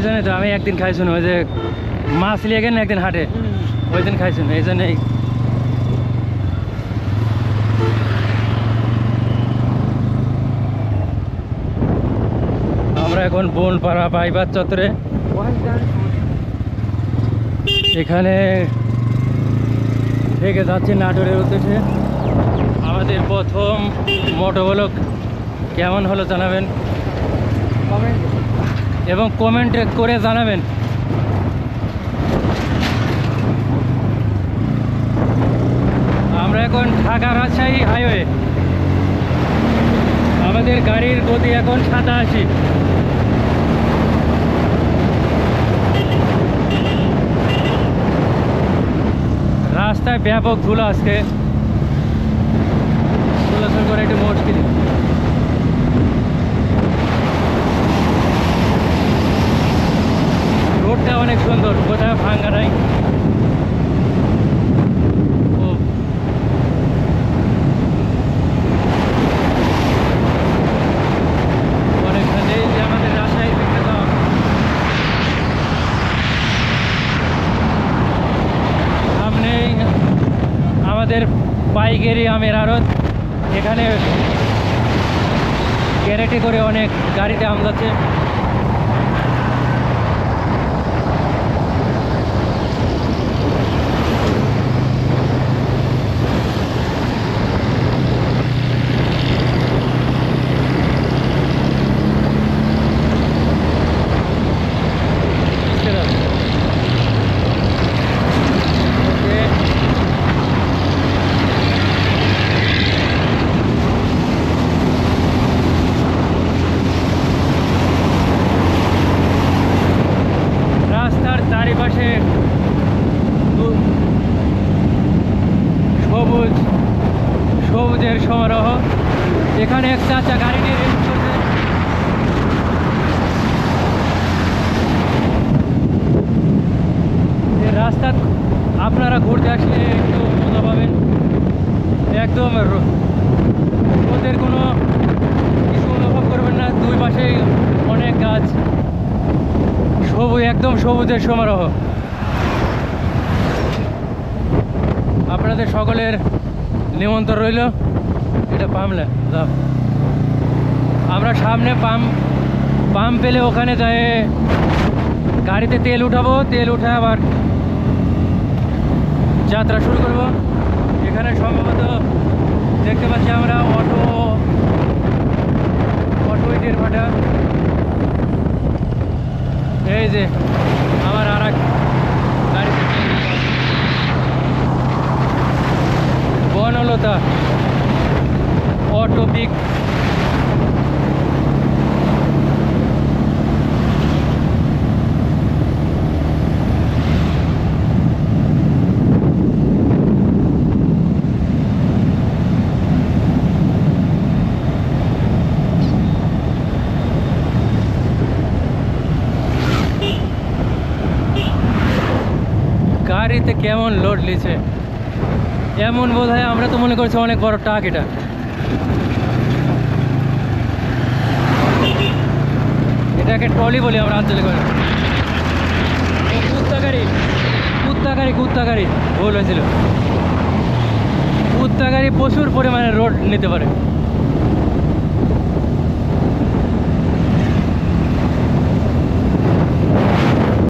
জন্য তো আমি একদিন খাইছি ওই যে মাছ লিয়ে গেলেন একদিন হাটে, ওই দিন খাইছি এই জন্যই। আমরা এখন বনপাড়া বাইপাস চত্বরে, এখানে থেকে যাচ্ছি নাটোরের উদ্দেশ্যে। আমাদের প্রথম মোটোব্লগ কেমন হলো জানাবেন এবং কমেন্ট করে জানাবেন। আমরা এখন ঢাকা রাজশাহী হাইওয়ে, আমাদের গাড়ির গতি এখন 87। রাস্তায় ব্যাপক ধুলো, আজকে চলাচল করে একটু মুশকিল। রোডটা অনেক সুন্দর, কোথাও ভাঙ্গা নাই। অনেকখানে যে আমাদের রাজশাহী বিখ্যাত সামনে আমাদের পাইকারি আমের আড়ত, এখানে ক্যারেটে করে অনেক গাড়িতে আম যাচ্ছে। চারিপাশে সবুজ, সবুজের সমারোহ। এখানে এক চাচা গাড়ি নিয়ে রেস করছে। এই রাস্তা আপনারা ঘুরতে আসলে একটু মজা পাবেন। একদম ওদের কোনো কিছু অনুভব করবেন না, দুই পাশে অনেক গাছ, সবুজ, একদম সবুজের সমারোহ। আপনাদের সকলের নিমন্ত্রণ রইল। এটা পামলা, আমরা সামনে পাম্প পেলে ওখানে যাই গাড়িতে তেল উঠাবো, তেল উঠে আবার যাত্রা শুরু করব। এখানে সম্ভবত দেখতে পাচ্ছি আমরা অটো ইটের ভাটা। এই যে আমার আর এক গাড়িতে বনলতা অটো পিক। গাড়িতে কেমন লোড লিছে, এমন বোধ হয় আমরা তো মনে করছি অনেক বড় ট্রাক। এটাকে ট্রলি বলি আমরা আঞ্চলিক। কুত্তা গাড়ি ভুল হয়েছিল। কুত্তা গাড়ি প্রচুর পরিমাণে রোড নিতে পারে।